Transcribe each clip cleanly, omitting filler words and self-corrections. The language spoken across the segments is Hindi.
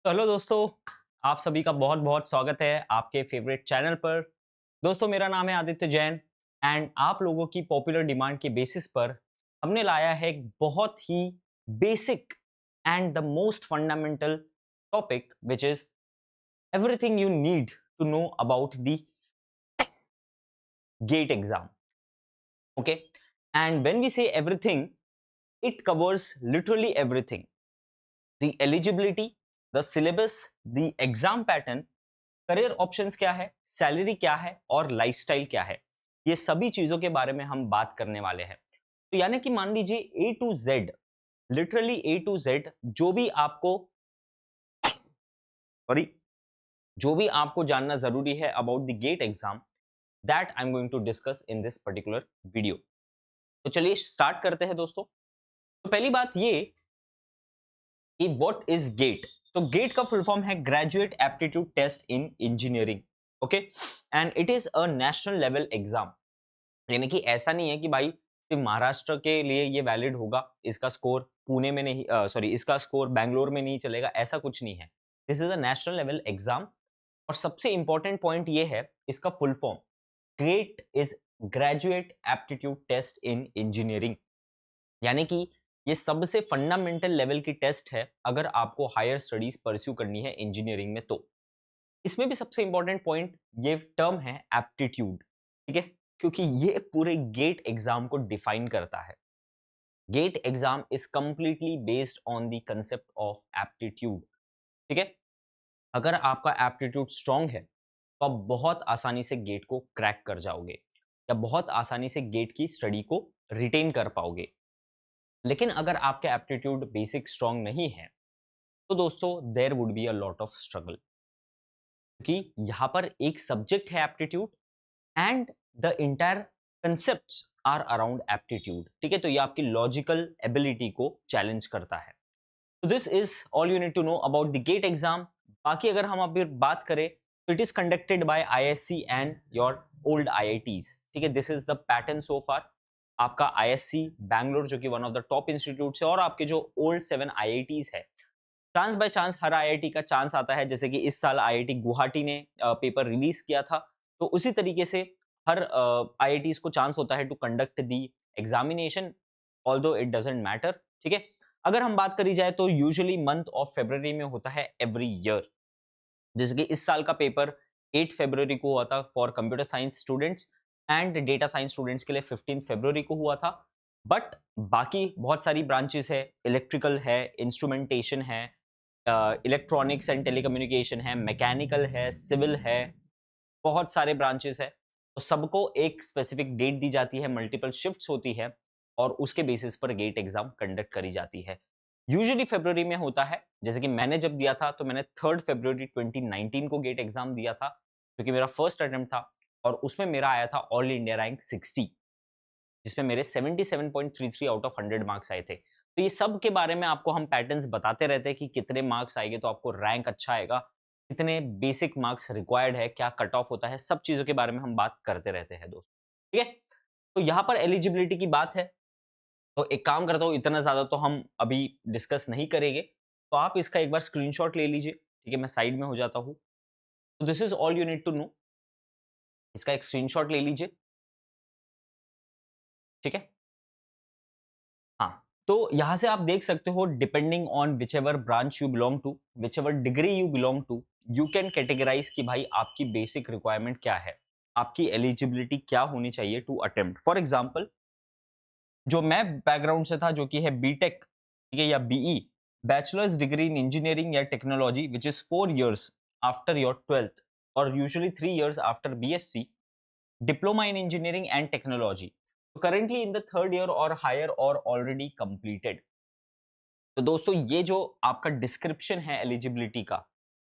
तो हेलो दोस्तों, आप सभी का बहुत बहुत स्वागत है आपके फेवरेट चैनल पर। दोस्तों, मेरा नाम है आदित्य जैन एंड आप लोगों की पॉपुलर डिमांड के बेसिस पर हमने लाया है एक बहुत ही basic and the most fundamental topic which is everything you need to know about the GATE exam. Okay, and when we say everything, it covers literally everything: the eligibility, the syllabus, the exam pattern, career options क्या है, सैलरी क्या है और लाइफस्टाइल क्या है। ये सभी चीजों के बारे में हम बात करने वाले हैं। तो यानी कि मान लीजिए A to Z, literally A to Z, sorry जो भी आपको जानना जरूरी है about the GATE exam, that I am going to discuss in this particular video. तो चलिए स्टार्ट करते हैं दोस्तों। तो पहली बात ये कि व्हाट इज गेट। तो गेट का फुल फॉर्म है graduate aptitude test in engineering. Okay, and it is a national level exam. यानी कि ऐसा नहीं है कि भाई सिर्फ महाराष्ट्र के लिए ये वैलिड होगा, इसका स्कोर पुणे में नहीं, सॉरी इसका स्कोर बैंगलोर में नहीं चलेगा, ऐसा कुछ नहीं है। This is a national level exam. और सबसे इंपॉर्टेंट पॉइंट ये है इसका full form, GATE is graduate aptitude test in engineering. यानी कि ये सबसे फंडामेंटल लेवल की टेस्ट है अगर आपको हायर स्टडीज परस्यू करनी है इंजीनियरिंग में। तो इसमें भी सबसे इंपॉर्टेंट पॉइंट ये टर्म है एप्टीट्यूड, ठीक है, क्योंकि ये पूरे गेट एग्जाम को डिफाइन करता है। GATE exam is completely based on the concept of aptitude. ठीक है, अगर आपका एप्टीट्यूड स्ट्रांग है तो आप बहुत आसानी से गेट को क्रैक कर जाओगे या बहुत आसानी से गेट की स्टडी को रिटेन कर पाओगे। लेकिन अगर आपके एप्टीट्यूड बेसिक स्ट्रांग नहीं है तो दोस्तों there would be a lot of struggle, क्योंकि यहाँ पर एक सब्जेक्ट है aptitude and the entire concepts are around aptitude. ठीक है, तो ये आपकी लॉजिकल एबिलिटी को चैलेंज करता है। तो this is all you need to know about the GATE exam. बाकी अगर हम अभी बात करें तो it is conducted by IISc and your old IITs. ठीक है, this is the pattern so far. आपका आईएससी बैंगलोर जो कि one of the top institute है, और आपके जो ओल्ड 7 आईआईटीज है, चांस बाय चांस हर आईआईटी का चांस आता है। जैसे कि इस साल आईआईटी गुवाहाटी ने पेपर रिलीज किया था, तो उसी तरीके से हर आईआईटीज को चांस होता है to conduct the examination, although it doesn't matter. ठीक है, अगर हम बात करी जाए तो यूजुअली मंथ ऑफ फरवरी में होता है एवरी ईयर। जैसे कि इस साल का पेपर 8 फरवरी को हुआ था for computer science students, and data science students के लिए 15 फरवरी को हुआ था। बट बाकी बहुत सारी ब्रांचेस है, इलेक्ट्रिकल है, इंस्ट्रूमेंटेशन है, इलेक्ट्रॉनिक्स एंड टेलीकम्युनिकेशन है, मैकेनिकल है, सिविल है, बहुत सारे ब्रांचेस है। तो सबको एक स्पेसिफिक डेट दी जाती है, मल्टीपल शिफ्ट्स होती है, और उसके बेसिस पर गेट एग्जाम कंडक्ट करी जाती है। यूजुअली फरवरी में होता है। जैसे कि मैंने जब दिया था तो मैंने 3 फरवरी 2019 को गेट एग्जाम दिया था, जो कि मेरा फर्स्ट अटेम्प्ट था, और उसमें मेरा आया था ऑल इंडिया रैंक 60, जिसमें मेरे 77.33 आउट ऑफ 100 मार्क्स आए थे। तो ये सब के बारे में आपको हम पैटर्न्स बताते रहते हैं कि कितने मार्क्स आएंगे तो आपको रैंक अच्छा आएगा, कितने बेसिक मार्क्स रिक्वायर्ड है, क्या कट ऑफ होता है, सब चीज़ों के बारे में हम बात करते रहते हैं दोस्तों। ठीक है, तो यहाँ पर एलिजिबिलिटी की बात है, तो एक काम करता हूँ, इतना ज़्यादा तो हम अभी डिस्कस नहीं करेंगे, तो आप इसका एक बार स्क्रीनशॉट ले लीजिए। ठीक है, मैं साइड में हो जाता हूँ। तो this is all you need to know, इसका एक स्क्रीनशॉट ले लीजिए। ठीक है, हाँ, तो यहाँ से आप देख सकते हो, depending on whichever branch you belong to, whichever degree you belong to, you can categorise कि भाई आपकी बेसिक रिक्वायरमेंट क्या है, आपकी एलिजिबिलिटी क्या होनी चाहिए टू अटेम्प्ट। फॉर एग्जाम्पल, जो मैं बैकग्राउंड से था, जो कि है बीटेक, ठीक है, या BE, bachelor's degree in engineering या technology, which is 4 years after your 12th, और usually 3 years after BSc, diploma in engineering and technology, currently in the third year or higher or already completed। तो दोस्तों ये जो आपका डिस्क्रिप्शन है एलिजिबिलिटी का,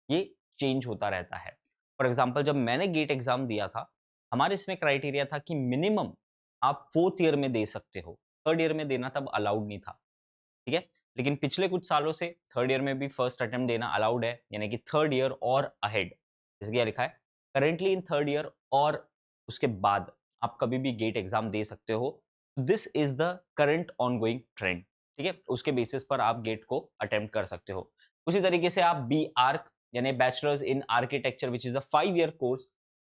ये चेंज होता रहता है। फॉर एग्जांपल, जब मैंने गेट एग्जाम दिया था, हमारे इसमें क्राइटेरिया था कि मिनिमम आप 4th ईयर में दे सकते हो, 3rd ईयर में देना तब अलाउड नहीं था। ठीक है, लेकिन पिछले कुछ सालों से 3rd ईयर में भी फर्स्ट अटेम्प्ट देना अलाउड है, यानी कि 3rd ईयर और अहेड। जैसे कि लिखा है, करेंटली इन 3rd ईयर, और उसके बाद आप कभी भी गेट एग्जाम दे सकते हो। This is the current ongoing trend. ठीक है, उसके बेसिस पर आप गेट को अटेम्प्ट कर सकते हो। उसी तरीके से आप बी आर्क यानी bachelors in architecture which is a 5 year course,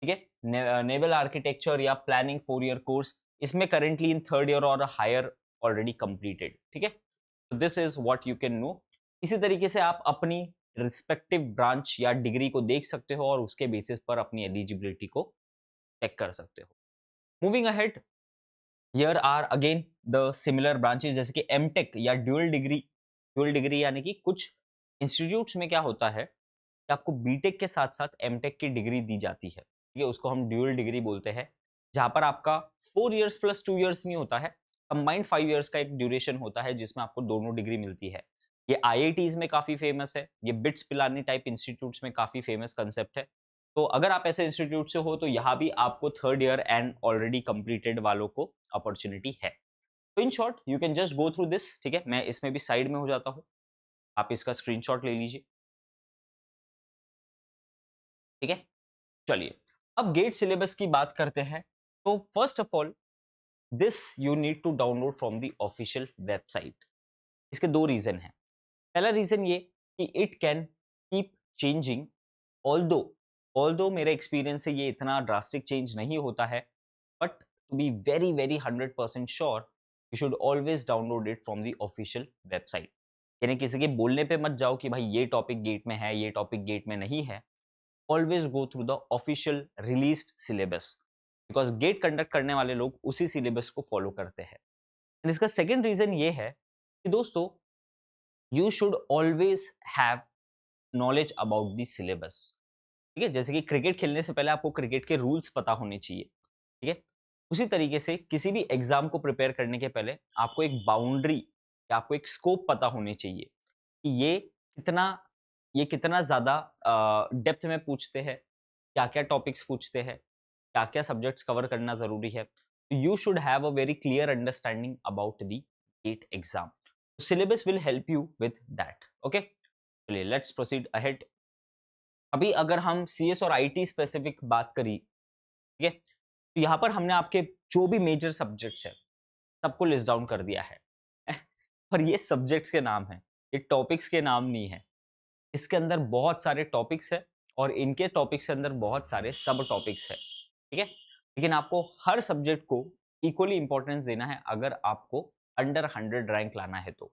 ठीक है, नेवल आर्किटेक्चर या प्लानिंग 4 ईयर कोर्स, इसमें करेंटली इन 3rd ईयर और हायर ऑलरेडी कंप्लीटेड, ठीक है। This is what you can know. इसी तरीके से आप अपनी रिस्पेक्टिव ब्रांच या डिग्री को देख सकते हो और उसके बेसिस पर अपनी एलिजिबिलिटी को चेक कर सकते हो। Moving ahead, here are again the similar branches जैसे कि एमटेक या ड्यूअल डिग्री यानी कि कुछ इंस्टीट्यूट्स में क्या होता है कि आपको बीटेक के साथ साथ एमटेक की डिग्री दी जाती है, ठीक है, उसको हम ड्यूअल डिग्री बोलते हैं, जहां पर आपका 4 इयर्स प्लस 2 इयर्स नहीं होता है, कंबाइंड 5 इयर्स का एक ड्यूरेशन होता है जिसमें आपको दोनों डिग्री मिलती है। ये आईआईटीज में काफी फेमस है, ये बिट्स पिलानी टाइप इंस्टीट्यूट्स में काफी फेमस कंसेप्ट है। तो अगर आप ऐसे इंस्टीट्यूट से हो तो यहाँ भी आपको 3rd year and already completed वालों को अपॉर्चुनिटी है। तो in short you can just go through this, ठीक है, मैं इसमें भी साइड में हो जाता हूँ, आप इसका स्क्रीनशॉट ले लीजिए, ठीक है। चलिए अब गेट सिलेबस की बात करते हैं। तो first of all this you need to download from the official website. इसके दो रीजन हैं। पहला रीजन ये कि it can keep changing, although although मेरे एक्सपीरियंस से ये इतना ड्रास्टिक चेंज नहीं होता है, but to be very very 100% sure you should always download it from the official website. यानी किसी के बोलने पे मत जाओ कि भाई ये टॉपिक गेट में है, ये टॉपिक गेट में नहीं है। Always go through the official released syllabus, because GATE conduct करने वाले लोग उसी सिलेबस को फॉलो करते हैं। एंड इसका सेकेंड रीजन ये है कि दोस्तों you should always have knowledge about the syllabus, ठीक है। जैसे कि क्रिकेट खेलने से पहले आपको क्रिकेट के रूल्स पता होने चाहिए, ठीक है। उसी तरीके से किसी भी एग्जाम को प्रिपेयर करने के पहले आपको एक बाउंड्री या आपको एक स्कोप पता होने चाहिए कि कितना ये कितना ज़्यादा डेप्थ में पूछते हैं, क्या क्या टॉपिक्स पूछते हैं, क्या क्या सब्जेक्ट्स कवर करना ज़रूरी है। You should have a very clear understanding about the GATE exam. Syllabus will help you with that, okay. चलिए लेट्स प्रोसीड अहेड। अभी अगर हम सीएस और आईटी स्पेसिफिक बात करी, ठीक है, तो यहाँ पर हमने आपके जो भी मेजर सब्जेक्ट्स है सबको लिस्ट डाउन कर दिया है पर ये सब्जेक्ट्स के नाम हैं, ये टॉपिक्स के नाम नहीं है। इसके अंदर बहुत सारे टॉपिक्स है और इनके टॉपिक्स के अंदर बहुत सारे सब टॉपिक्स है, ठीक है। लेकिन आपको हर सब्जेक्ट को इक्वली इंपॉर्टेंस देना है अगर आपको अंडर 100 रैंक लाना है तो।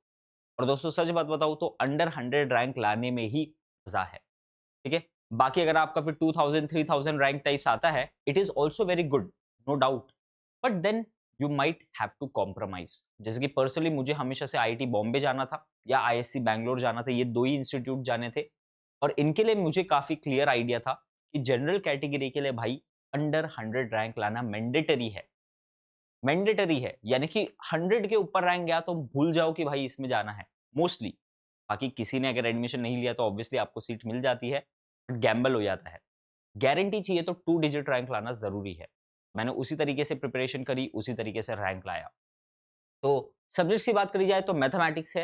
और दोस्तों सच बात बताऊं तो अंडर 100 रैंक लाने में ही मजा है, ठीक है। बाकी अगर आपका फिर 2000 3000 रैंक टाइप्स आता है, it is also very good, no doubt, but then you might have to compromise. जैसे कि पर्सनली मुझे हमेशा से आईआईटी बॉम्बे जाना था या आईएससी बैंगलोर जाना था, ये दो ही इंस्टीट्यूट जाने थे और इनके लिए मुझे काफी क्लियर आइडिया था कि जनरल कैटेगरी के लिए भाई अंडर 100 रैंक लाना मैंडेटरी है, मैंडेटरी है। यानी कि 100 के ऊपर रैंक गया तो भूल जाओ कि भाई इसमें जाना है मोस्टली। बाकी किसी ने अगर एडमिशन नहीं लिया तो ऑब्वियसली आपको सीट मिल जाती है, बट गैम्बल हो जाता है। गारंटी चाहिए तो 2 डिजिट रैंक लाना जरूरी है। मैंने उसी तरीके से प्रिपरेशन करी, उसी तरीके से रैंक लाया। तो सब्जेक्ट्स की बात करी जाए तो मैथमेटिक्स है,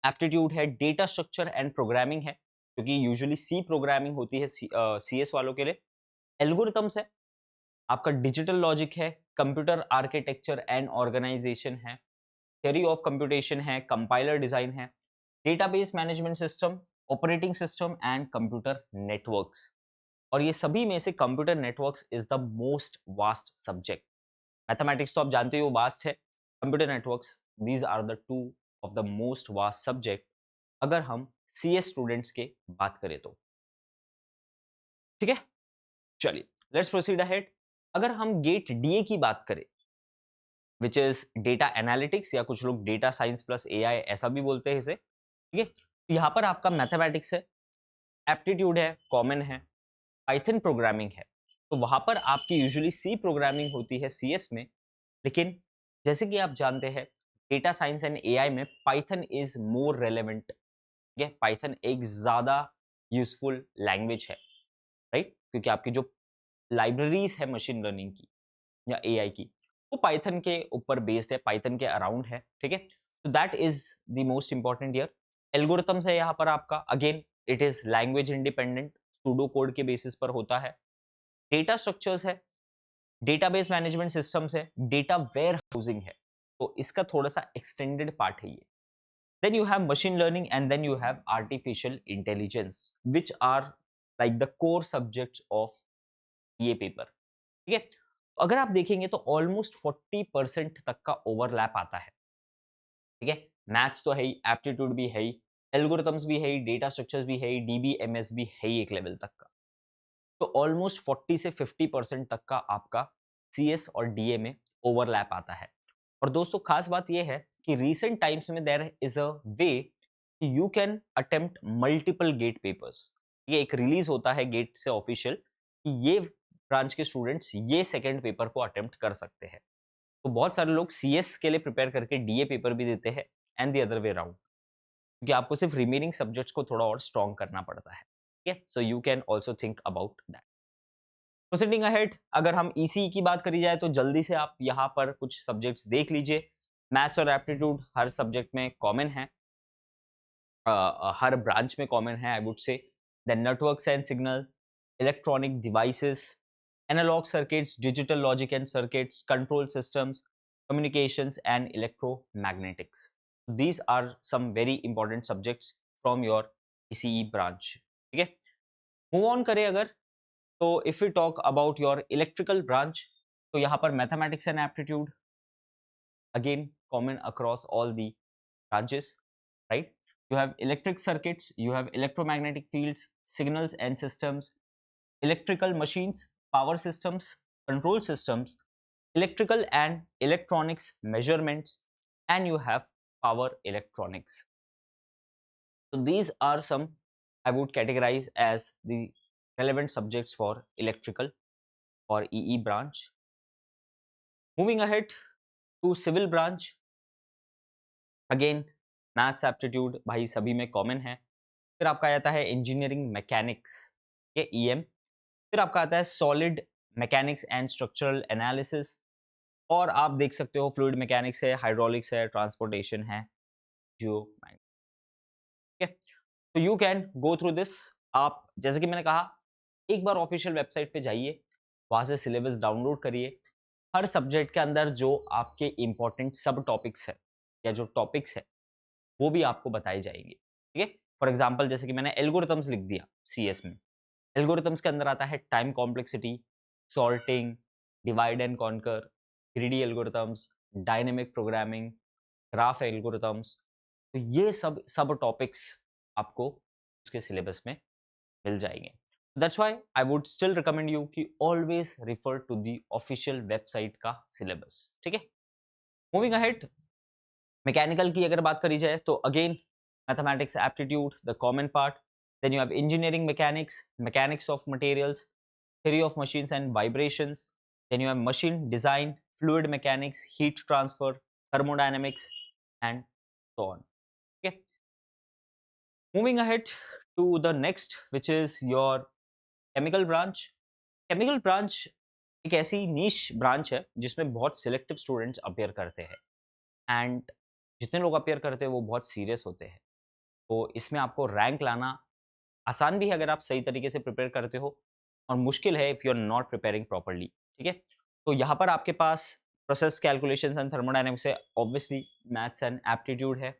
एप्टीट्यूड है, डेटा स्ट्रक्चर एंड प्रोग्रामिंग है, क्योंकि यूजुअली सी प्रोग्रामिंग होती है सीएस वालों के लिए। एल्गोरिथम्स है, आपका डिजिटल लॉजिक है, कंप्यूटर आर्किटेक्चर एंड ऑर्गेनाइजेशन है, थ्योरी ऑफ कंप्यूटेशन है, कंपाइलर डिजाइन है, database management system, operating system and computer networks. और ये सभी में से computer networks is the most vast subject. Mathematics तो आप जानते हो वास्ट है, computer networks these are the two of the most vast subject अगर हम सीएस स्टूडेंट्स के बात करें तो, ठीक है। चलिए लेट्स प्रोसीड अहेड। अगर हम गेट डीए की बात करें विच इज डेटा एनालिटिक्स या कुछ लोग डेटा साइंस प्लस एआई ऐसा भी बोलते हैं इसे, ठीक है। तो यहाँ पर आपका मैथमेटिक्स है, एप्टीट्यूड है, कॉमन है, पाइथन प्रोग्रामिंग है। तो वहां पर आपकी यूजुअली सी प्रोग्रामिंग होती है सीएस में, लेकिन जैसे कि आप जानते हैं डेटा साइंस एंड एआई में पाइथन इज मोर रेलेवेंट, ठीक है। पाइथन एक ज्यादा यूजफुल लैंग्वेज है, राइट, क्योंकि आपकी जो लाइब्रेरीज है मशीन लर्निंग की या एआई की वो पाइथन के ऊपर बेस्ड है, पाइथन के अराउंड है, ठीक है। तो that is the most important year. Algorithms है यहाँ पर आपका, again it is language independent, pseudo code के बेसिस पर होता है। डेटा स्ट्रक्चर्स है, डेटाबेस मैनेजमेंट सिस्टम्स है, डेटा वेयर हाउसिंग है, तो इसका थोड़ा सा एक्सटेंडेड पार्ट है ये। Then you have machine learning and then you have artificial intelligence, which are like the core subjects of ये पेपर. ठीक है, अगर आप देखेंगे तो ऑलमोस्ट 40% तक का ओवरलैप आता है. ठीक है, मैथ्स तो है ही, एप्टीट्यूड भी है ही, एल्गोरिथम्स भी है ही, डेटा स्ट्रक्चर्स भी है ही, डीबीएमएस भी है ही एक लेवल तक का. तो ऑलमोस्ट 40 से 50% तक का आपका सीएस और डीए में ओवरलैप आता है. और दोस्तों खास बात यह है कि रीसेंट टाइम्स में there is a way you can attempt multiple GATE papers. ये एक रिलीज होता है गेट से ऑफिशियल कि ये ब्रांच के स्टूडेंट्स ये सेकेंड पेपर को अटेम्प्ट कर सकते हैं. तो बहुत सारे लोग सीएस के लिए प्रिपेयर करके डीए पेपर भी देते हैं and the other way round, क्योंकि आपको सिर्फ रिमेनिंग सब्जेक्ट्स को थोड़ा और स्ट्रॉन्ग करना पड़ता है. ठीक है, so you can also think about that. Proceeding ahead, अगर हम ईसी की बात करी जाए तो जल्दी से आप यहाँ पर कुछ सब्जेक्ट्स देख लीजिए. मैथ्स और एप्टीट्यूड हर सब्जेक्ट में कॉमन है, हर ब्रांच में कॉमन है I would say. Then networks and signal, electronic devices, analog circuits, digital logic and circuits, control systems, communications and electromagnetics. These are some very important subjects from your ECE branch. ठीक है, मूव ऑन करें अगर तो if you talk about your electrical branch, तो यहाँ पर mathematics and aptitude again common across all the branches, right? You have electric circuits, you have electromagnetic fields, signals and systems, electrical machines, power systems, control systems, electrical and electronics measurements, and you have power electronics. So these are some I would categorize as the relevant subjects for electrical or EE branch. Moving ahead to civil branch, again maths aptitude भाई सभी में कॉमन है. फिर आपका आता है इंजीनियरिंग मैकेनिक्स के ईएम. फिर आपका आता है solid mechanics and structural analysis, और आप देख सकते हो फ्लूइड मैकेनिक्स है, हाइड्रोलिक्स है, ट्रांसपोर्टेशन है, जियो. ठीक है, तो you can go through this. आप जैसे कि मैंने कहा एक बार ऑफिशियल वेबसाइट पे जाइए, वहाँ से सिलेबस डाउनलोड करिए. हर सब्जेक्ट के अंदर जो आपके इंपॉर्टेंट सब टॉपिक्स है या जो टॉपिक्स है वो भी आपको बताए जाएंगे. ठीक है, फॉर एग्जाम्पल जैसे कि मैंने एल्गोरिथम्स लिख दिया सीएस में. एल्गोरिथम्स के अंदर आता है time complexity, sorting, divide and conquer, greedy algorithms, dynamic programming, graph algorithms. तो ये सब टॉपिक्स आपको उसके सिलेबस में मिल जाएंगे. That's why I would still recommend you कि always refer to the official website का सिलेबस. ठीक है, मूविंग अहेड, मैकेनिकल की अगर बात करी जाए तो again mathematics aptitude the common part. Then you have engineering mechanics, mechanics of materials, theory of machines and vibrations. Then you have machine design, fluid mechanics, heat transfer, thermodynamics, and so on. Okay. Moving ahead to the next, which is your chemical branch. Chemical branch एक ऐसी niche branch है जिसमें बहुत selective students appear करते हैं, and जितने लोग appear करते हैं वो बहुत serious होते हैं. तो इसमें आपको रैंक लाना आसान भी है अगर आप सही तरीके से प्रिपेयर करते हो, और मुश्किल है if you are not preparing properly. ठीक है, तो यहाँ पर आपके पास प्रोसेस कैलकुलेशंस एंड थर्मोडायनेमिक्स है, ऑब्वियसली मैथ्स एंड एप्टीट्यूड है,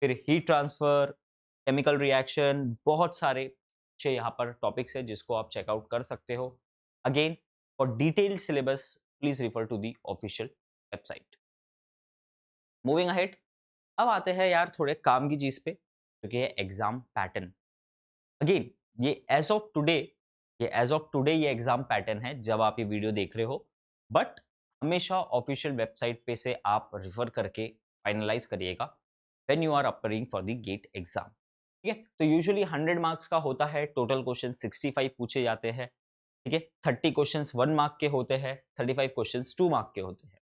फिर हीट ट्रांसफर, केमिकल रिएक्शन, बहुत सारे अच्छे यहाँ पर टॉपिक्स है जिसको आप चेकआउट कर सकते हो. Again for detailed syllabus please refer to the official website. Moving ahead, अब आते हैं यार थोड़े काम की चीज़ पे, क्योंकि है एग्जाम पैटर्न. अगेन ये एज ऑफ टुडे ये एग्जाम पैटर्न है जब आप ये वीडियो देख रहे हो, बट हमेशा ऑफिशियल वेबसाइट पे से आप रिफर करके फाइनलाइज करिएगा when you are appearing for the GATE exam. ठीक है, तो यूजुअली 100 मार्क्स का होता है, टोटल क्वेश्चन 65 पूछे जाते हैं. ठीक है, 30 क्वेश्चंस 1 मार्क के होते हैं, 35 क्वेश्चंस 2 मार्क के होते हैं,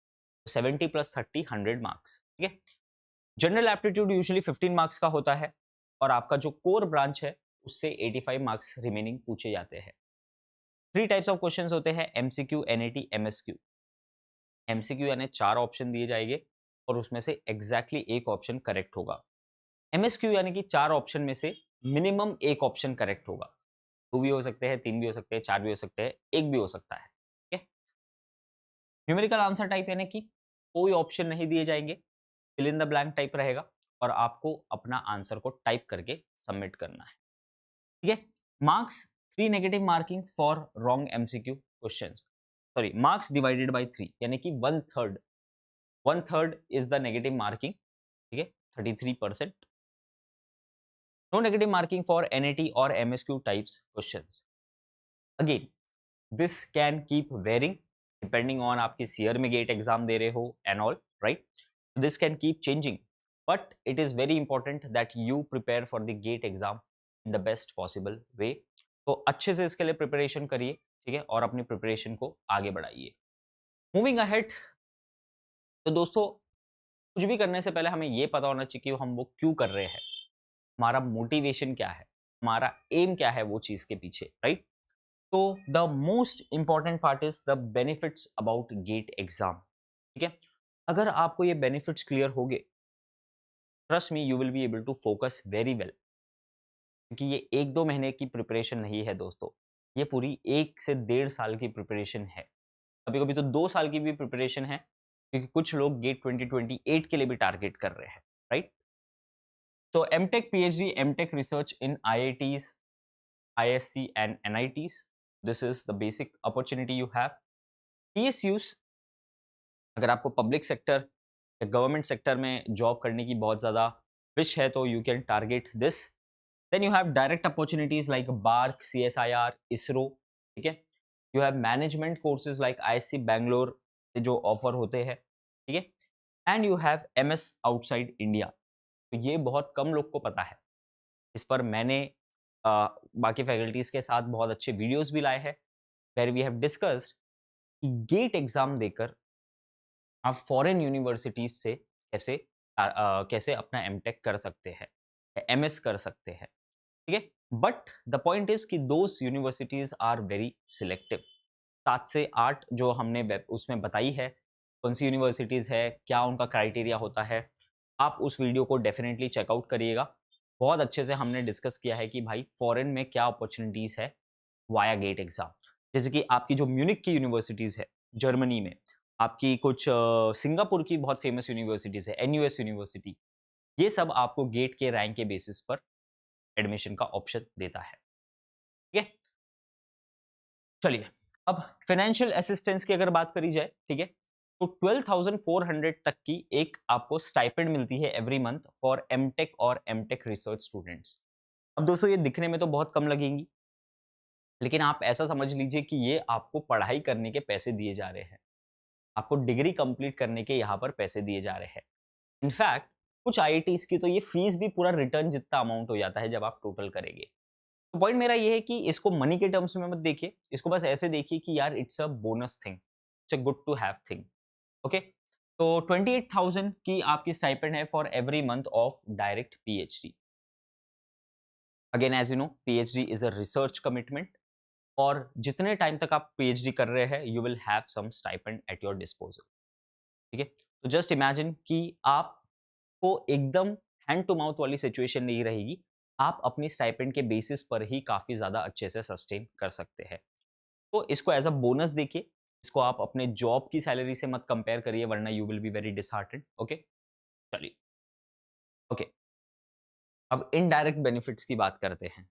70 + 30 100 मार्क्स. ठीक है, जनरल एप्टीट्यूड यूजुअली 15 मार्क्स का होता है, और आपका जो कोर ब्रांच है उससे 85 मार्क्स रिमेनिंग पूछे जाते हैं. 3 टाइप्स ऑफ क्वेश्चंस होते हैं, एमसीक्यू, एनएटी, एमएसक्यू. एमसीक्यू यानी 4 ऑप्शन दिए जाएंगे और उसमें से एग्जैक्टली एक ऑप्शन करेक्ट होगा. एमएसक्यू यानी कि 4 ऑप्शन में से मिनिमम एक ऑप्शन करेक्ट होगा. 2 भी हो सकते हैं, 3 भी हो सकते हैं, 4 भी हो सकते हैं, 1 भी हो सकता है. ठीक है, न्यूमेरिकल आंसर टाइप यानी कि कोई ऑप्शन नहीं दिए जाएंगे, fill in the blank type रहेगा, और आपको अपना आंसर को टाइप करके सबमिट करना है। ठीक है, marks 3 negative marking for wrong MCQ questions, sorry marks divided by 3 यानी कि 1/3 इज द नेगेटिव मार्किंग। ठीक है, 33%। No negative marking for NAT और MSQ types questions. Again this can keep varying depending on आप किस ईयर में गेट एग्जाम दे रहे हो and all, right? This can keep changing, but it is very important that you prepare for the GATE exam in the best possible way. तो अच्छे से इसके लिए प्रिपरेशन करिए, ठीक है, और अपनी प्रिपरेशन को आगे बढ़ाइए। मूविंग अहेड, तो दोस्तों कुछ भी करने से पहले हमें ये पता होना चाहिए कि हम वो क्यों कर रहे हैं, हमारा मोटिवेशन क्या है, हमारा एम क्या है वो चीज के पीछे, राइट? तो the most important part is the benefits about GATE exam. ठीक है, अगर आपको ये बेनिफिट्स क्लियर हो गए, trust me you will be able to focus very well, क्योंकि ये 1-2 महीने की प्रिपरेशन नहीं है दोस्तों, ये पूरी 1 से 1.5 साल की प्रिपरेशन है। कभी कभी तो 2 साल की भी प्रिपरेशन है, क्योंकि कुछ लोग गेट 2028 के लिए भी टारगेट कर रहे हैं, right? So MTech PhD, MTech research in IITs, ISC and NITs. This is the basic opportunity you have. PSUs, अगर आपको पब्लिक सेक्टर या गवर्नमेंट सेक्टर में जॉब करने की बहुत ज़्यादा विश है तो you can target this. Then you have direct opportunities like BARC, CSIR, ISRO, ठीक है। You have management courses like ISC Bangalore से जो ऑफर होते हैं, ठीक है। And you have MS outside India, तो ये बहुत कम लोग को पता है। इस पर मैंने बाकी फैकल्टीज के साथ बहुत अच्छे वीडियोस भी लाए हैं, वेयर वी हैव डिस्कस्ड कि गेट एग्जाम देकर आप फॉरेन यूनिवर्सिटीज से कैसे अपना एमटेक कर सकते हैं, MS कर सकते हैं, ठीक है। बट द पॉइंट इज कि those universities are very selective. 7 से 8 जो हमने उसमें बताई है, कौन सी यूनिवर्सिटीज है, क्या उनका क्राइटेरिया होता है, आप उस वीडियो को डेफिनेटली चेकआउट करिएगा। बहुत अच्छे से हमने डिस्कस किया है कि भाई फॉरेन में क्या अपॉर्चुनिटीज है वाया गेट एग्जाम। जैसे कि आपकी जो म्यूनिक की यूनिवर्सिटीज है जर्मनी में, आपकी कुछ सिंगापुर की बहुत फेमस यूनिवर्सिटीज है, NUS यूनिवर्सिटी, ये सब आपको गेट के रैंक के बेसिस पर एडमिशन का ऑप्शन देता है, ठीक है। चलिए, अब फाइनेंशियल असिस्टेंस की अगर बात करी जाए, ठीक है, तो 12,400 तक की एक आपको स्टाइपेंड मिलती है एवरी मंथ फॉर एमटेक और एमटेक रिसर्च स्टूडेंट्स। अब दोस्तों ये दिखने में तो बहुत कम लगेंगी, लेकिन आप ऐसा समझ लीजिए कि ये आपको पढ़ाई करने के पैसे दिए जा रहे हैं, आपको डिग्री कंप्लीट करने के यहाँ पर पैसे दिए जा रहे हैं। इनफैक्ट कुछ IITs की तो ये फीस भी पूरा रिटर्न जितना अमाउंट हो जाता है जब आप टोटल करेंगे। तो पॉइंट मेरा ये है कि इसको मनी के टर्म्स में मत देखिए, इसको बस ऐसे देखिए कि यार it's a bonus thing, it's a good to have thing, okay. तो 28,000 की आपकी स्टाइपेंड है for every month of direct PhD। Again as you know PhD is a research commitment, और जितने टाइम तक आप PhD कर रहे हैं you will have some stipend at your disposal, ठीक है। तो जस्ट इमेजिन कि आपको एकदम हैंड टू माउथ वाली सिचुएशन नहीं रहेगी, आप अपनी स्टाइपेंड के बेसिस पर ही काफ़ी ज़्यादा अच्छे से सस्टेन कर सकते हैं। तो इसको एज अ बोनस देखिए, इसको आप अपने जॉब की सैलरी से मत कंपेयर करिए, वरना you will be very disheartened, okay. चलिए, ओके, अब इनडायरेक्ट बेनिफिट्स की बात करते हैं,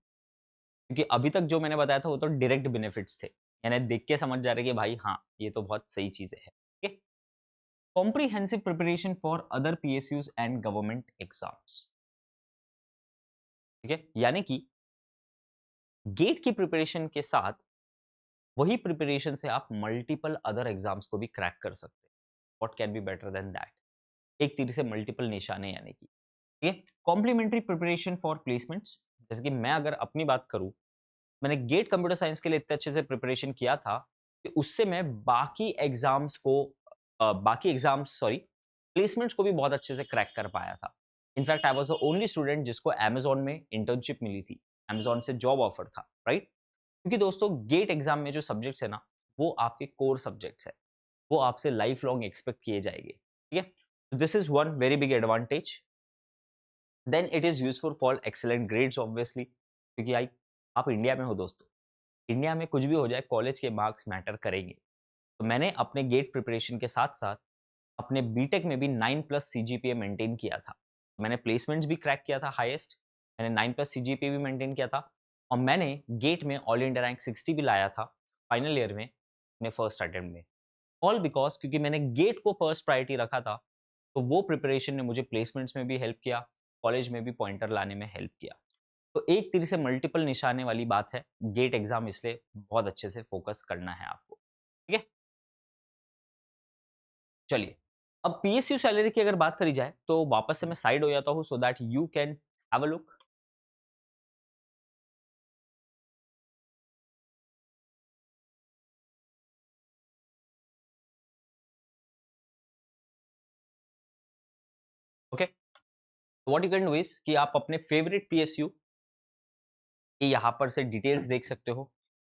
क्योंकि अभी तक जो मैंने बताया था वो तो डायरेक्ट बेनिफिट्स थे, यानी देख के समझ जा रहे कि भाई हाँ ये तो बहुत सही चीज़ें है, okay. Comprehensive preparation for other PSUs and government exams, ठीक है, यानी कि गेट की प्रिपरेशन के साथ वही प्रिपरेशन से आप मल्टीपल अदर एग्जाम्स को भी क्रैक कर सकते हैं। What can be better than that, एक तीर से मल्टीपल निशाने, यानी कि ठीक है। कॉम्प्लीमेंट्री प्रिपरेशन फॉर प्लेसमेंट्स, जैसे कि मैं अगर अपनी बात करूं, मैंने गेट कंप्यूटर साइंस के लिए इतने अच्छे से प्रिपरेशन किया था कि उससे मैं बाकी एग्जाम्स सॉरी प्लेसमेंट्स को भी बहुत अच्छे से क्रैक कर पाया था। In fact I was the only student जिसको अमेजोन में इंटर्नशिप मिली थी, अमेजोन से जॉब ऑफर था, राइट। क्योंकि दोस्तों गेट एग्जाम में जो सब्जेक्ट्स है ना, वो आपके कोर सब्जेक्ट्स है, वो आपसे लाइफ लॉन्ग एक्सपेक्ट किए जाएंगे, ठीक है। This is one very big advantage. Then it is useful for excellent grades obviously, क्योंकि आप इंडिया में हो दोस्तों, इंडिया में कुछ भी हो जाए कॉलेज के मार्क्स मैटर करेंगे। तो मैंने अपने गेट प्रिपरेशन के साथ साथ अपने बीटेक में भी 9+ CGPA मेंटेन किया था, मैंने प्लेसमेंट्स भी क्रैक किया था हाईएस्ट, मैंने 9+ CGPA भी मेंटेन किया था, और मैंने गेट में ऑल इंडिया रैंक 60 भी लाया था फाइनल ईयर में अपने फर्स्ट अटेम्प्ट में। ऑल बिकॉज क्योंकि मैंने गेट को फर्स्ट प्रायोरिटी रखा था, तो वो प्रिपरेशन ने मुझे प्लेसमेंट्स में भी हेल्प किया, कॉलेज में भी पॉइंटर लाने में हेल्प किया। तो एक तीर से मल्टीपल निशाने वाली बात है गेट एग्जाम, इसलिए बहुत अच्छे से फोकस करना है आपको, ठीक है। चलिए, अब PSU सैलरी की अगर बात करी जाए तो वापस से मैं साइड हो जाता हूं so that you can have a look. Okay, what you can do is कि आप अपने फेवरेट PSU के यहाँ पर से डिटेल्स देख सकते हो।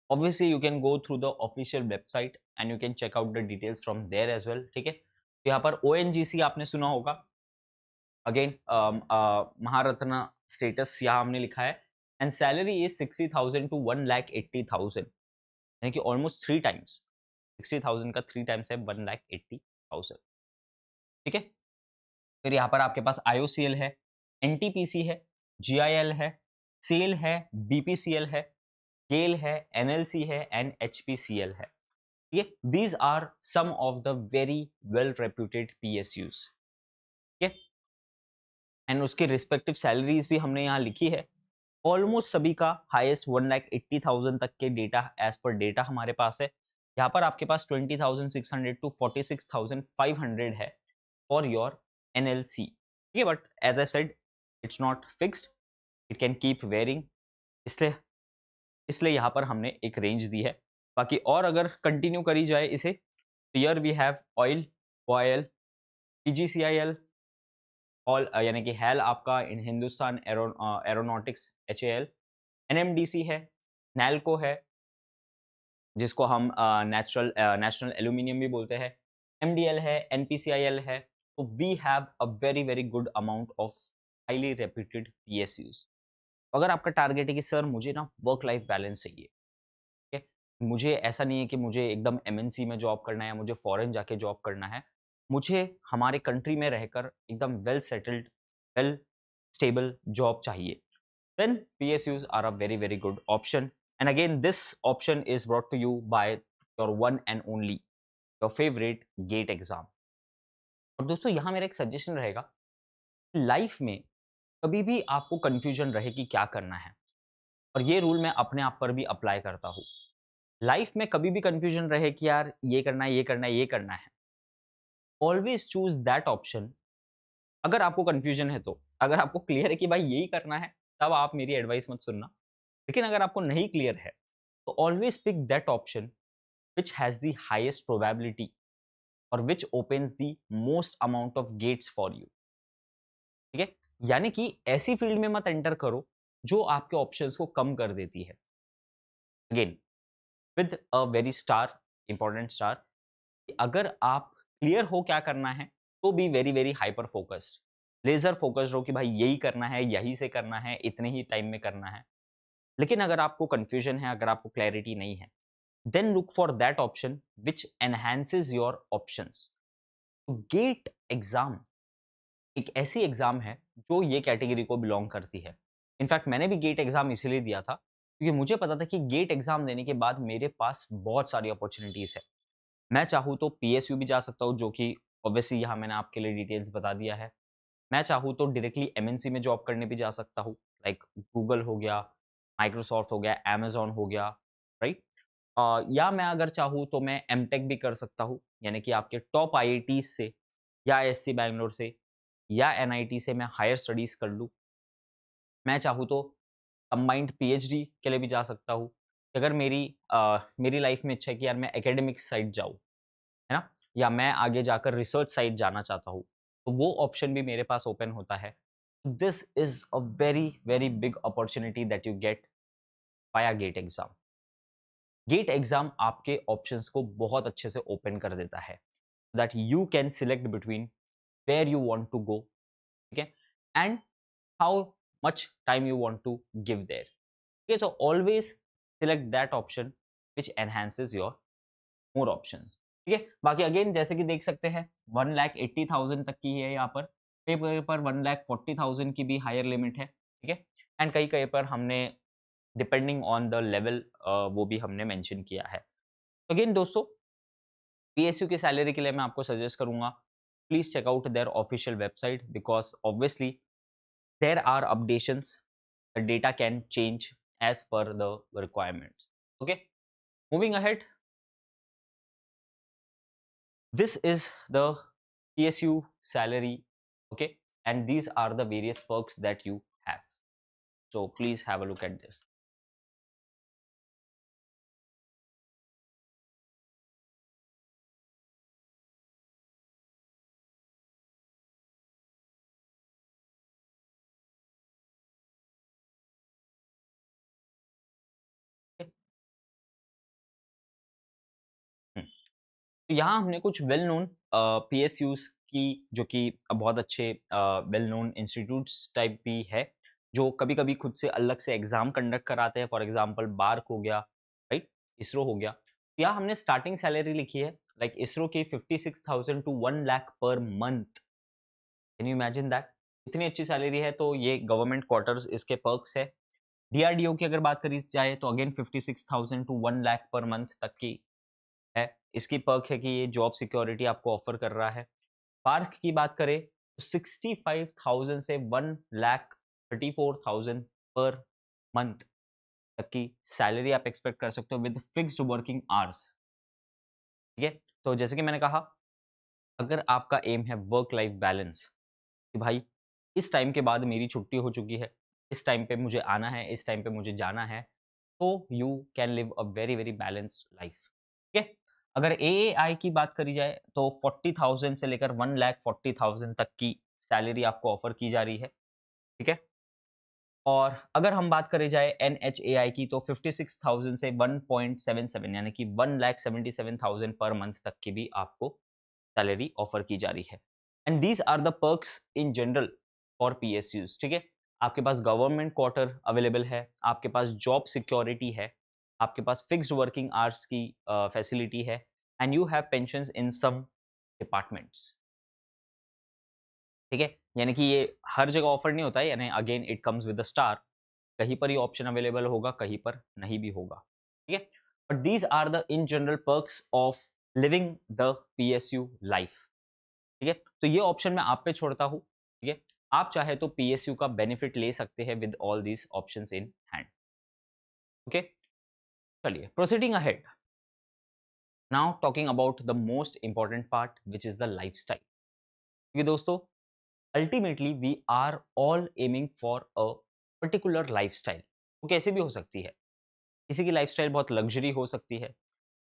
Obviously you can go through the official website and you can check out the details from there as well, ठीक है। तो यहाँ पर ONGC आपने सुना होगा, अगेन महारत्ना स्टेटस यहाँ हमने लिखा है, एंड सैलरी इज 60,000 to 1,80,000, यानी कि ऑलमोस्ट 3 टाइम्स, 60,000 का 3 टाइम्स है 1,80,000, ठीक है। फिर यहाँ पर आपके पास IOCL है, NTPC है, GIL है, सेल है, BPCL है, गेल है, NLC है एंड HPCL है। ये these are some of the very well reputed PSUs, ठीक है। एंड उसके रिस्पेक्टिव सैलरीज भी हमने यहाँ लिखी है। ऑलमोस्ट सभी का हाईएस्ट 1,80,000 तक के डेटा एज पर डेटा हमारे पास है। यहाँ पर आपके पास 20,600 to 46,500 है फॉर योर NLC, ठीक है। But as I said it's not fixed, it can keep varying, इसलिए इसलिए यहाँ पर हमने एक रेंज दी है। बाकी और अगर कंटिन्यू करी जाए इसे, तो yeah we have oil, OIL, PGCIL, all यानी कि हेल आपका इन हिंदुस्तान एरोनॉटिक्स HAL, NMDC है, नैल्को है जिसको हम नेशनल एल्यूमिनियम भी बोलते हैं, MDL है, NPCIL है। तो we have a very very good amount of highly reputed PSUs। अगर आपका टारगेट है कि सर मुझे ना वर्क लाइफ बैलेंस चाहिए, ठीक है, मुझे ऐसा नहीं है कि मुझे एकदम MNC में जॉब करना है या मुझे फॉरेन जाके जॉब करना है, मुझे हमारे कंट्री में रहकर एकदम well settled, well stable job चाहिए, then PSUs are a very very good option. And again this option is brought to you by your one and only your favorite GATE exam. और दोस्तों यहाँ मेरा एक सजेशन रहेगा, लाइफ में कभी भी आपको कंफ्यूजन रहे कि क्या करना है, और ये रूल मैं अपने आप पर भी अप्लाई करता हूँ। लाइफ में कभी भी कंफ्यूजन रहे कि यार ये करना है, ये करना है, ये करना है, ऑलवेज चूज दैट ऑप्शन। अगर आपको कंफ्यूजन है तो, अगर आपको क्लियर है कि भाई यही करना है, तब आप मेरी एडवाइस मत सुनना। लेकिन अगर आपको नहीं क्लियर है, तो always pick that option which has the highest probability और which opens the most amount of gates for you, ठीक है। यानी कि ऐसी फील्ड में मत एंटर करो जो आपके ऑप्शंस को कम कर देती है। Again with a very star, important star, अगर आप क्लियर हो क्या करना है, तो भी very very hyper focused, laser focused हो कि भाई यही करना है, यही से करना है, इतने ही टाइम में करना है। लेकिन अगर आपको कंफ्यूजन है, अगर आपको क्लैरिटी नहीं है, then look for that option which enhances your options। तो गेट एग्जाम एक ऐसी एग्जाम है जो ये कैटेगरी को बिलोंग करती है। इनफैक्ट मैंने भी गेट एग्जाम इसीलिए दिया था क्योंकि मुझे पता था कि गेट एग्जाम देने के बाद मेरे पास बहुत सारी अपॉर्चुनिटीज है। मैं चाहूँ तो PSU भी जा सकता हूँ, जो कि ऑब्वियसली यहाँ मैंने आपके लिए डिटेल्स बता दिया है। मैं चाहूँ तो डायरेक्टली MNC में जॉब करने भी जा सकता हूँ, लाइक गूगल हो गया, माइक्रोसॉफ्ट हो गया, अमेजॉन हो गया, राइट। या मैं अगर चाहूँ तो मैं MTech भी कर सकता हूँ, यानी कि आपके टॉप IIT से या SC बैंगलोर से या NIT से मैं हायर स्टडीज़ कर लूँ। मैं चाहूँ तो कंबाइंड PhD के लिए भी जा सकता हूँ। अगर मेरी लाइफ में इच्छा है कि यार मैं एकेडमिक्स साइड जाऊँ, है ना? या मैं आगे जाकर रिसर्च साइड जाना चाहता हूँ, तो वो ऑप्शन भी मेरे पास ओपन होता है। This is a very, very big opportunity that you get via GATE exam. GATE exam आपके ऑप्शंस को बहुत अच्छे से ओपन कर देता है, that you can select between where you want to go, ठीक है? And how much time you want to give there, okay, so always select that option which enhances your more options, ठीक है। बाकी अगेन जैसे कि देख सकते हैं 1,80,000 तक की है यहाँ पर, कई कहीं पर 1,40,000 की भी हायर लिमिट है, ठीक है। एंड कई कहीं पर हमने डिपेंडिंग ऑन द लेवल वो भी हमने मेंशन किया है। अगेन दोस्तों, पीएसयू की सैलरी के लिए मैं आपको सजेस्ट करूंगा, please check out their official website because obviously there are updations, the data can change as per the requirements. Okay, moving ahead, this is the PSU salary, okay, and these are the various perks that you have. So please have a look at this. Okay? हम्म, तो यहाँ हमने कुछ वेल नोन PSUs की, जो कि बहुत अच्छे वेल नोन इंस्टीट्यूट्स टाइप भी है, जो कभी कभी खुद से अलग से एग्जाम कंडक्ट कराते हैं। फॉर एग्जाम्पल बार्क हो गया, राइट, इसरो हो गया। तो यहाँ हमने स्टार्टिंग सैलरी लिखी है, लाइक इसरो की 56,000 to 1 lakh per month. Can you imagine that? इतनी अच्छी सैलरी है। तो ये गवर्नमेंट क्वार्टर्स इसके पर्क्स है। डीआरडीओ की अगर बात करी जाए तो again 56,000 to 1 lakh per month तक की है। इसकी पर्क है कि ये जॉब सिक्योरिटी आपको ऑफर कर रहा है। पार्क की बात करें तो 65,000 से 1,34,000 पर मंथ तक की सैलरी आप एक्सपेक्ट कर सकते हो विद फिक्स्ड वर्किंग आवर्स, ठीक है। तो जैसे कि मैंने कहा, अगर आपका एम है वर्क लाइफ बैलेंस, कि भाई इस टाइम के बाद मेरी छुट्टी हो चुकी है, इस टाइम पे मुझे आना है, इस टाइम पे मुझे जाना है, तो you can live a very very balanced life, ठीक है। अगर एएआई की बात करी जाए तो 40,000 से लेकर 1,40,000 तक की सैलरी आपको ऑफर की जा रही है, ठीक है। और अगर हम बात करें जाए एनएचएआई की तो 56,000 से 1.77 यानी कि 1,77,000 पर मंथ तक की भी आपको सैलरी ऑफर की जा रही है। And these are the perks in general for PSUs, ठीक है। आपके पास गवर्नमेंट क्वार्टर अवेलेबल है, आपके पास जॉब सिक्योरिटी है, आपके पास फिक्स्ड वर्किंग आवर्स की फैसिलिटी है, and you have pensions in some departments, ठीक है। यानी कि ये हर जगह ऑफर नहीं होता है, यानी again it comes with the star, कहीं पर ये ऑप्शन अवेलेबल होगा, कहीं पर नहीं भी होगा, ठीक है। But these are the in general perks of living the PSU life, ठीक है। तो ये ऑप्शन मैं आप पे छोड़ता हूँ, ठीक है। आप चाहे तो पीएसयू का बेनिफिट ले सकते हैं with all these options in hand, okay. चलिए proceeding ahead, now talking about the most important part which is the lifestyle. क्योंकि दोस्तों ultimately we are all aiming for a particular lifestyle. वो कैसे भी हो सकती है, किसी की लाइफस्टाइल बहुत लग्जरी हो सकती है,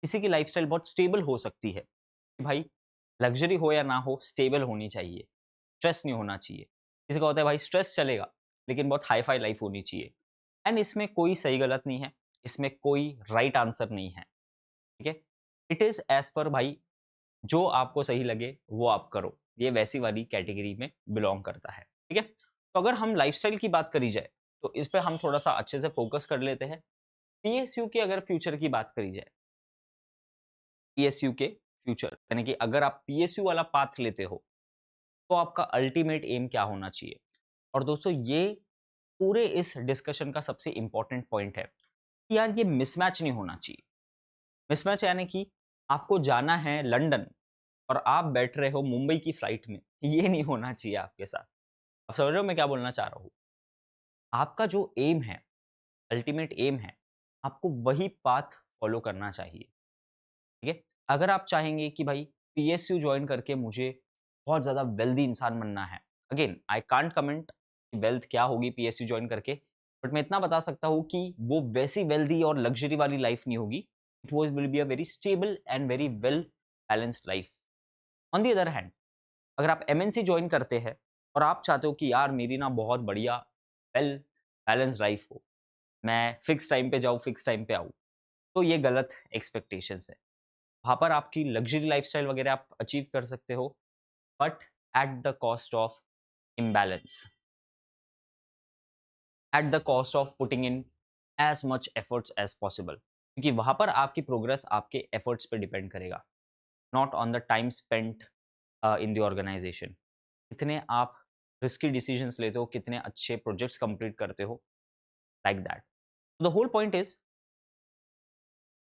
किसी की लाइफस्टाइल बहुत स्टेबल हो सकती है। भाई लग्जरी हो या ना हो, स्टेबल होनी चाहिए, स्ट्रेस नहीं होना चाहिए। किसी का होता है भाई स्ट्रेस चलेगा लेकिन बहुत हाई फाई लाइफ होनी चाहिए। एंड इसमें कोई सही गलत नहीं है, इसमें कोई राइट आंसर नहीं है, ठीक है। इट इज एज पर भाई, जो आपको सही लगे वो आप करो, ये वैसी वाली कैटेगरी में बिलोंग करता है, ठीक है। तो अगर हम लाइफस्टाइल की बात करी जाए तो इस पर हम थोड़ा सा अच्छे से फोकस कर लेते हैं। पीएसयू की अगर फ्यूचर की बात करी जाए, पीएसयू के फ्यूचर यानी कि अगर आप पीएसयू वाला पाथ लेते हो तो आपका अल्टीमेट एम क्या होना चाहिए। और दोस्तों ये पूरे इस डिस्कशन का सबसे इंपॉर्टेंट पॉइंट है कि यार ये मिसमैच नहीं होना चाहिए। मिसमैच यानी कि आपको जाना है लंदन और आप बैठ रहे हो मुंबई की फ्लाइट में, ये नहीं होना चाहिए आपके साथ। आप समझ रहे हो मैं क्या बोलना चाह रहा हूँ? आपका जो एम है, अल्टीमेट एम है, आपको वही पाथ फॉलो करना चाहिए, ठीक है। अगर आप चाहेंगे कि भाई पीएसयू ज्वाइन करके मुझे बहुत ज़्यादा वेल्दी इंसान बनना है, again I can't comment wealth क्या होगी पीएसयू ज्वाइन करके, बट मैं इतना बता सकता हूँ कि वो वैसी वेल्दी और लग्जरी वाली लाइफ नहीं होगी। It was will be a very stable and very well balanced life. On the other hand, अगर आप एमएनसी ज्वाइन करते हैं और आप चाहते हो कि यार मेरी ना बहुत बढ़िया वेल बैलेंस लाइफ हो, मैं फिक्स टाइम पे जाऊँ, फिक्स टाइम पे आऊँ, तो ये गलत एक्सपेक्टेशंस है। वहाँ पर आपकी लग्जरी लाइफस्टाइल वगैरह आप अचीव कर सकते हो, but at the cost of imbalance, at the cost of putting in as much efforts as possible, क्योंकि वहाँ पर आपकी प्रोग्रेस आपके एफर्ट्स पे डिपेंड करेगा, not on the time spent in the organisation. कितने आप रिस्की डिसीजंस लेते हो, कितने अच्छे प्रोजेक्ट्स कंप्लीट करते हो, like that. The whole point is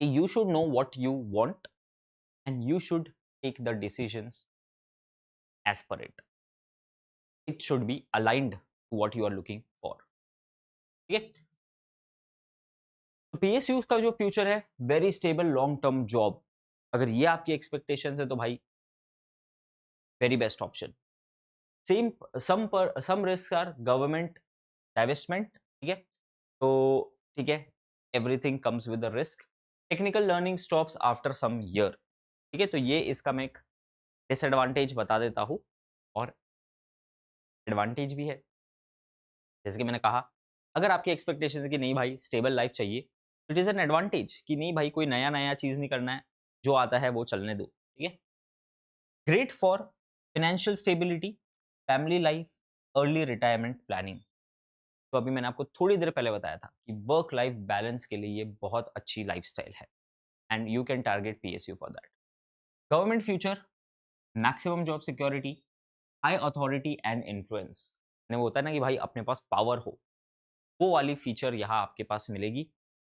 you should know what you want and you should take the decisions as per it. It should be aligned to what you are looking for. ठीक है? तो पीएसयू का जो फ्यूचर है, very stable long term job, अगर ये आपकी एक्सपेक्टेशंस है तो भाई very best option. Same some risk are government divestment, ठीक है, तो ठीक है, everything comes with the risk. Technical learning stops after some year, ठीक है, तो ये इसका मैं एक डिसएडवांटेज बता देता हूँ और एडवांटेज भी है। जैसे कि मैंने कहा, अगर आपकी एक्सपेक्टेशन है कि नहीं भाई स्टेबल लाइफ चाहिए, तो इट इज़ एन एडवांटेज कि नहीं भाई कोई नया नया चीज़ नहीं करना है, जो आता है वो चलने दो, ठीक है। Great for financial stability, family life, early retirement planning. तो अभी मैंने आपको थोड़ी देर पहले बताया था कि वर्क लाइफ बैलेंस के लिए ये बहुत अच्छी लाइफस्टाइल है and you can target PSU for that. Government future, maximum job security, high authority and influence, वो होता है ना कि भाई अपने पास पावर हो, वो वाली फीचर यहाँ आपके पास मिलेगी,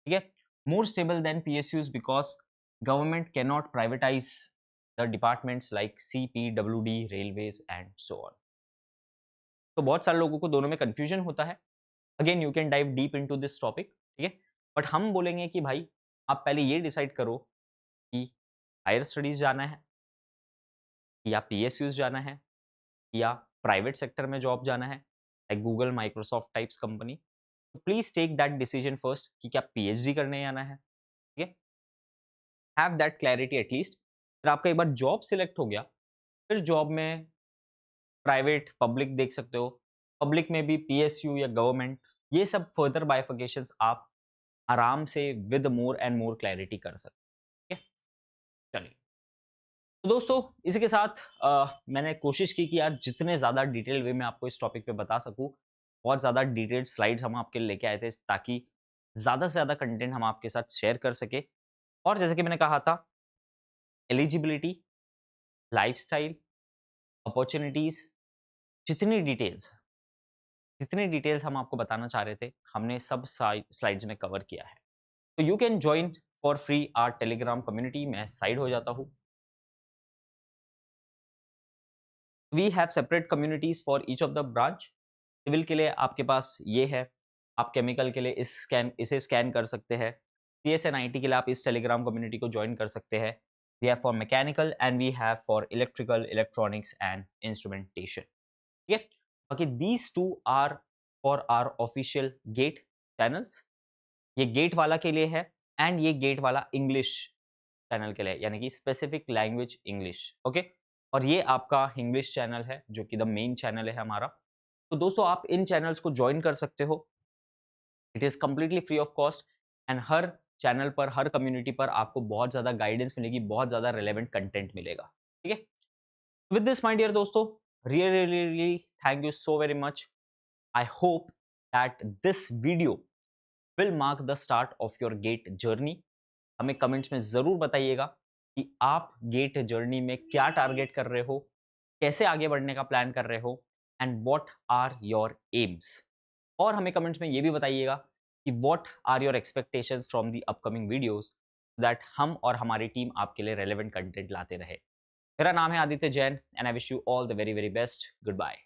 ठीक है। More stable then PSUs because government can not privatise the departments like CPWD, railways and so on. तो बहुत सारे लोगों को दोनों में कंफ्यूजन होता है। Again you can dive deep into this topic, ठीक है, बट हम बोलेंगे कि भाई आप पहले ये डिसाइड करो कि हायर स्टडीज जाना है या पीएसयूज जाना है या प्राइवेट सेक्टर में जॉब जाना है like Google, Microsoft types company. तो please take that decision first कि क्या पीएचडी करने आना है, ठीक है। Have that clarity at least. फिर आपका एक बार जॉब सिलेक्ट हो गया, फिर जॉब में प्राइवेट पब्लिक देख सकते हो, पब्लिक में भी पीएसयू या गवर्नमेंट, ये सब फर्दर बाइफिकेशंस आप आराम से with more and more clarity कर सकते हैं, ठीक है। चलिए, तो दोस्तों इसी के साथ मैंने कोशिश की कि यार जितने ज़्यादा डिटेल वे में आपको इस टॉपिक पे बता सकूँ, बहुत ज़्यादा डिटेल्ड स्लाइड्स हम आपके लिए लेके आए थे ताकि ज़्यादा से ज़्यादा कंटेंट हम आपके साथ शेयर कर सके। और जैसे कि मैंने कहा था, एलिजिबिलिटी, लाइफस्टाइल, अपॉर्चुनिटीज़, जितनी डिटेल्स हम आपको बताना चाह रहे थे, हमने सब स्लाइड्स में कवर किया है। तो you can join for free our Telegram community. मैं साइड हो जाता हूँ। We have separate communities for each of the branch. Civil के लिए आपके पास ये है, आप केमिकल के लिए इसे स्कैन कर सकते हैं। सीएस एंड आईटी के लिए आप इस टेलीग्राम कम्युनिटी को ज्वाइन कर सकते हैं। We have for mechanical and we have for electrical, electronics and instrumentation, ठीक है। बाकी these two are for our official GATE channels. ये गेट वाला के लिए है एंड ये गेट वाला इंग्लिश चैनल के लिए, यानी कि स्पेसिफिक लैंग्वेज इंग्लिश, ओके। और ये आपका इंग्लिश चैनल है जो कि द मेन चैनल है हमारा। तो दोस्तों आप इन चैनल्स को ज्वाइन कर सकते हो, it is completely free of cost and her channel पर, हर कम्युनिटी पर आपको बहुत ज़्यादा गाइडेंस मिलेगी, बहुत ज़्यादा रिलेवेंट कंटेंट मिलेगा, ठीक है। विद दिस माय डियर दोस्तों, really really thank you so very much. I hope that this video will mark the start of your GATE journey. हमें कमेंट्स में ज़रूर बताइएगा कि आप गेट जर्नी में क्या टारगेट कर रहे हो, कैसे आगे बढ़ने का प्लान कर रहे हो and what are your aims. और हमें कमेंट्स में ये भी बताइएगा कि what are your expectations from the upcoming videos, that हम और हमारी टीम आपके लिए रेलेवेंट कंटेंट लाते रहे। मेरा नाम है Aditya Jain and I wish you all the very very best. Good bye.